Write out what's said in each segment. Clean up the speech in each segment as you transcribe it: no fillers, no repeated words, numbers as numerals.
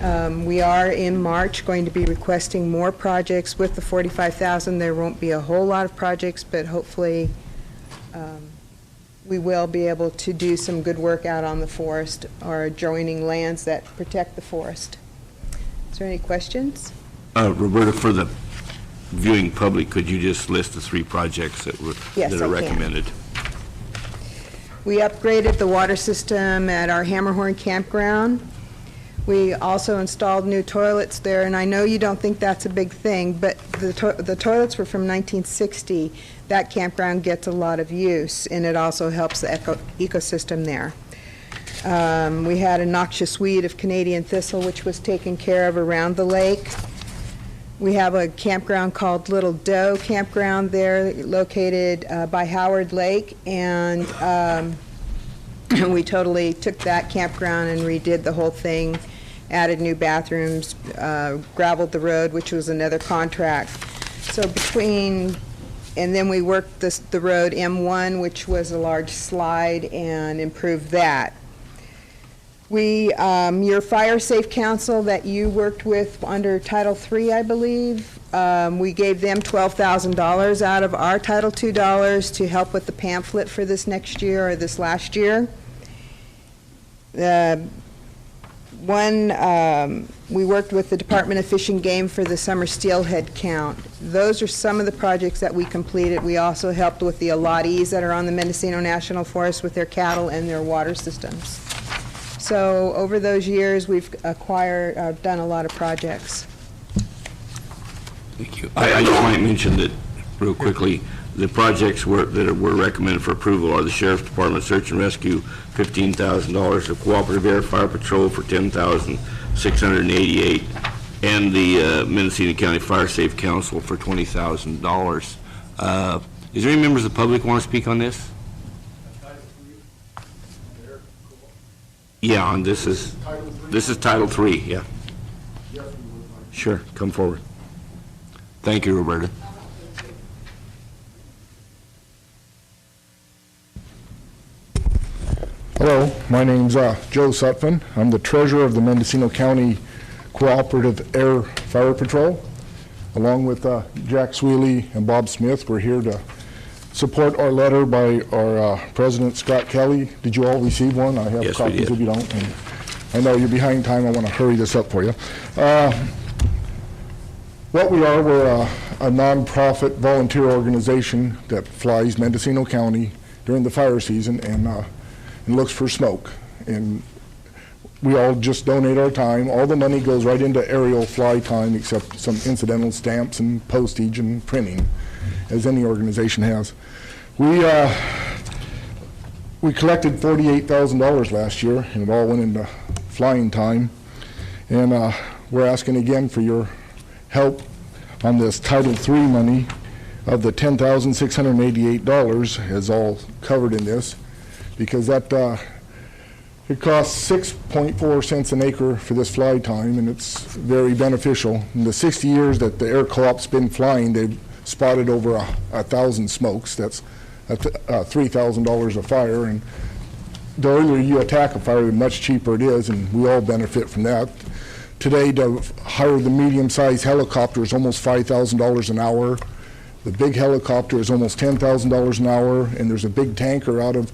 We are in March going to be requesting more projects with the $45,000. There won't be a whole lot of projects, but hopefully we will be able to do some good work out on the forest or adjoining lands that protect the forest. Is there any questions? Roberta, for the viewing public, could you just list the 3 projects that are recommended? We upgraded the water system at our Hammerhorn campground. We also installed new toilets there, and I know you don't think that's a big thing, but the toilets were from 1960. That campground gets a lot of use, and it also helps the ecosystem there. We had a noxious weed of Canadian thistle, which was taken care of around the lake. We have a campground called Little Doe Campground there, located by Howard Lake, and we totally took that campground and redid the whole thing, added new bathrooms, gravelled the road, which was another contract. So and then we worked the road M1, which was a large slide, and improved that. Your Fire Safe Council that you worked with under Title III, I believe, we gave them $12,000 out of our Title II dollars to help with the pamphlet for this next year or this last year. We worked with the Department of Fish and Game for the summer steelhead count. Those are some of the projects that we completed. We also helped with the allottees that are on the Mendocino National Forest with their cattle and their water systems. So over those years, we've done a lot of projects. Thank you. I just might mention that real quickly, the projects that were recommended for approval are the Sheriff's Department Search and Rescue, $15,000, the Cooperative Air Fire Patrol for $10,688, and the Mendocino County Fire Safe Council for $20,000. Is there any members of the public who want to speak on this? Yeah, and this is Title III, yeah. Sure, come forward. Thank you, Roberta. Hello, my name's Joe Sutphin. I'm the treasurer of the Mendocino County Cooperative Air Fire Patrol. Along with Jack Sweely and Bob Smith, we're here to support our letter by our President Scott Kelly. Did you all receive one? I have copies if you don't. And I know you're behind time. I want to hurry this up for you. What we are, we're a non-profit volunteer organization that flies Mendocino County during the fire season and looks for smoke. And we all just donate our time. All the money goes right into aerial fly time, except some incidental stamps and postage and printing, as any organization has. We collected $48,000 last year, and it all went into flying time. And we're asking again for your help on this Title III money of the $10,688 is all covered in this, because that it costs 6.4 cents an acre for this fly time, and it's very beneficial. In the 60 years that the Air Co-op's been flying, they've spotted over 1,000 smokes. That's $3,000 a fire, and the earlier you attack a fire, the much cheaper it is, and we all benefit from that. Today, to hire the medium-sized helicopter is almost $5,000 an hour. The big helicopter is almost $10,000 an hour, and there's a big tanker out of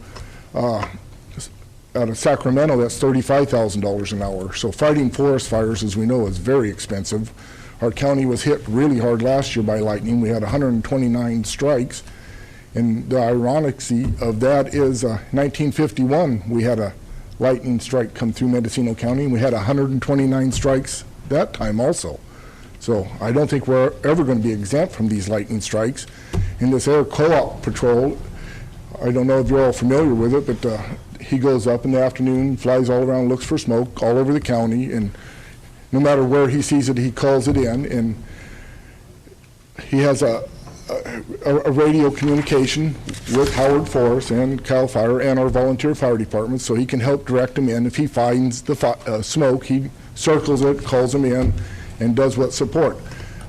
Sacramento that's $35,000 an hour. So fighting forest fires, as we know, is very expensive. Our county was hit really hard last year by lightning. We had 129 strikes, and the ironicy of that is 1951 we had a lightning strike come through Mendocino County, and we had 129 strikes that time also. So I don't think we're ever going to be exempt from these lightning strikes. In this Air Co-op patrol, I don't know if you're all familiar with it, but he goes up in the afternoon, flies all around, looks for smoke all over the county, and no matter where he sees it, he calls it in, and he has a radio communication with Howard Forest and CAL FIRE and our volunteer fire department, so he can help direct them in. If he finds the smoke, he circles it, calls them in, and does what support.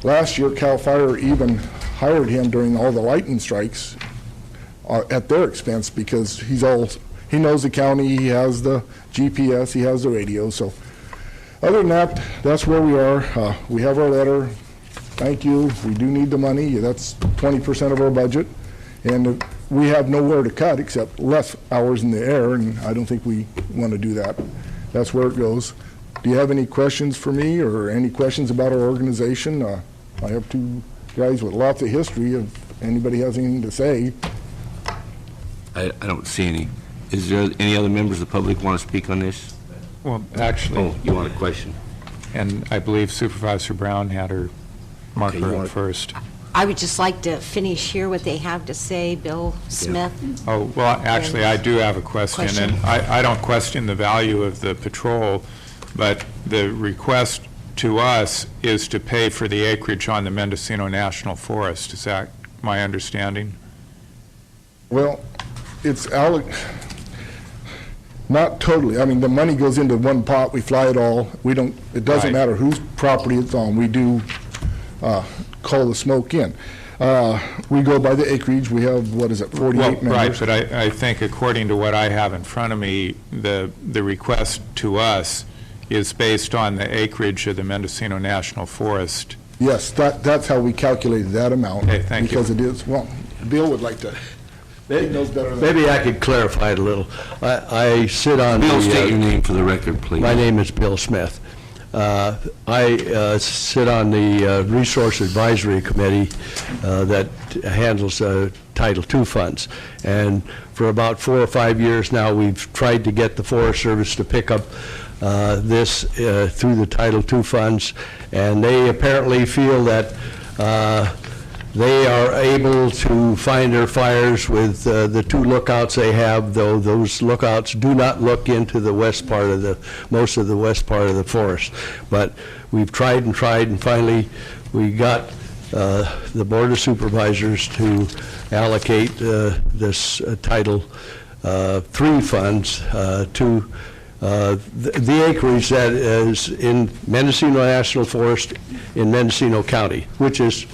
Last year, CAL FIRE even hired him during all the lightning strikes at their expense, because he knows the county, he has the GPS, he has the radio. So Other than that, that's where we are. We have our letter. Thank you. We do need the money. That's 20% of our budget. And we have nowhere to cut except less hours in the air, and I don't think we want to do that. That's where it goes. Do you have any questions for me or any questions about our organization? I have two guys with lots of history. If anybody has anything to say. I don't see any. Is there any other members of the public want to speak on this? Well, actually, Oh, you want a question? and I believe Supervisor Brown had her marker you up want- first. I would just like to finish here what they have to say, Bill Smith. Oh, well, actually, I do have a question, and I don't question the value of the patrol, but the request to us is to pay for the acreage on the Mendocino National Forest. Is that my understanding? Well, it's not totally. I mean, the money goes into one pot, we fly it all. We don't, it doesn't Right. matter whose property it's on. We do call the smoke in. We go by the acreage. We have, what is it, 48 Well, members? right, but I think according to what I have in front of me, the request to us is based on the acreage of the Mendocino National Forest. Yes, that's how we calculated that amount. Okay, thank you. Because it is, well, Bill would like to, he knows better than. Maybe I could clarify it a little. I sit on Bill, state your the, name for the record, please. my name is Bill Smith. I sit on the Resource Advisory Committee that handles Title II funds. And for about 4 or 5 years now, we've tried to get the Forest Service to pick up this through the Title II funds, and they apparently feel that they are able to find their fires with the 2 lookouts they have, though those lookouts do not look into the west part of most of the west part of the forest. But we've tried, and finally we got the Board of Supervisors to allocate this Title III funds to the acreage that is in Mendocino National Forest in Mendocino County, which is,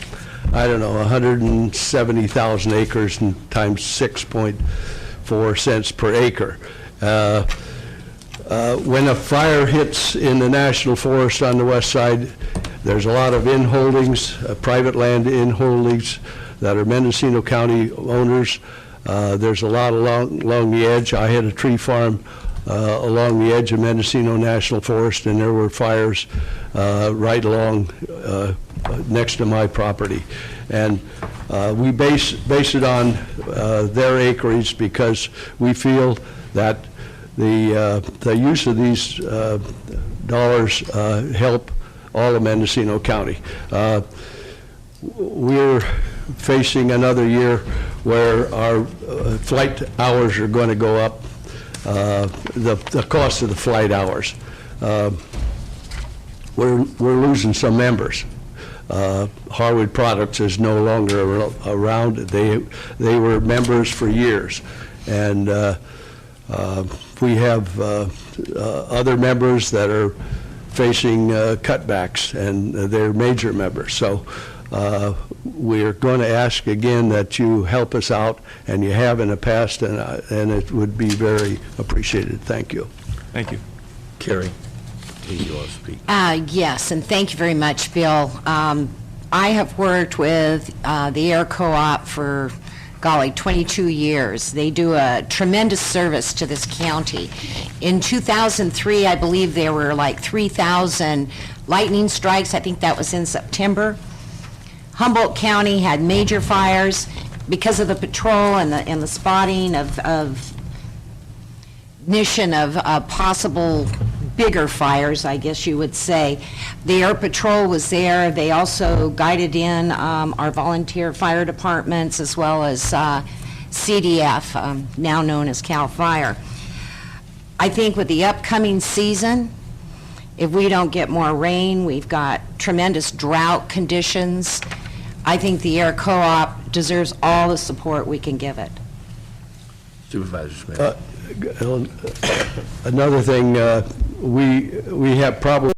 I don't know, 170,000 acres and times 6.4 cents per acre. When a fire hits in the national forest on the west side, there's a lot of in-holdings, private land in-holdings that are Mendocino County owners. There's a lot along the edge. I had a tree farm along the edge of Mendocino National Forest, and there were fires right along next to my property. And we base it on their acreage because we feel that the use of these dollars help all of Mendocino County. We're facing another year where our flight hours are going to go up, the cost of the flight hours. We're losing some members. Harwood Products is no longer around. They were members for years, and we have other members that are facing cutbacks, and they're major members. So we're going to ask again that you help us out, and you have in the past, and it would be very appreciated. Thank you. Thank you. Carrie, you want to speak? Yes, and thank you very much, Bill. I have worked with the Air Co-op for, golly, 22 years. They do a tremendous service to this county. In 2003, I believe there were like 3,000 lightning strikes. I think that was in September. Humboldt County had major fires because of the patrol and the spotting of ignition of possible bigger fires, I guess you would say. The Air Patrol was there. They also guided in our volunteer fire departments as well as CDF, now known as CAL FIRE. I think with the upcoming season, if we don't get more rain, we've got tremendous drought conditions. I think the Air Co-op deserves all the support we can give it. Supervisor Smith. Another thing, we have probably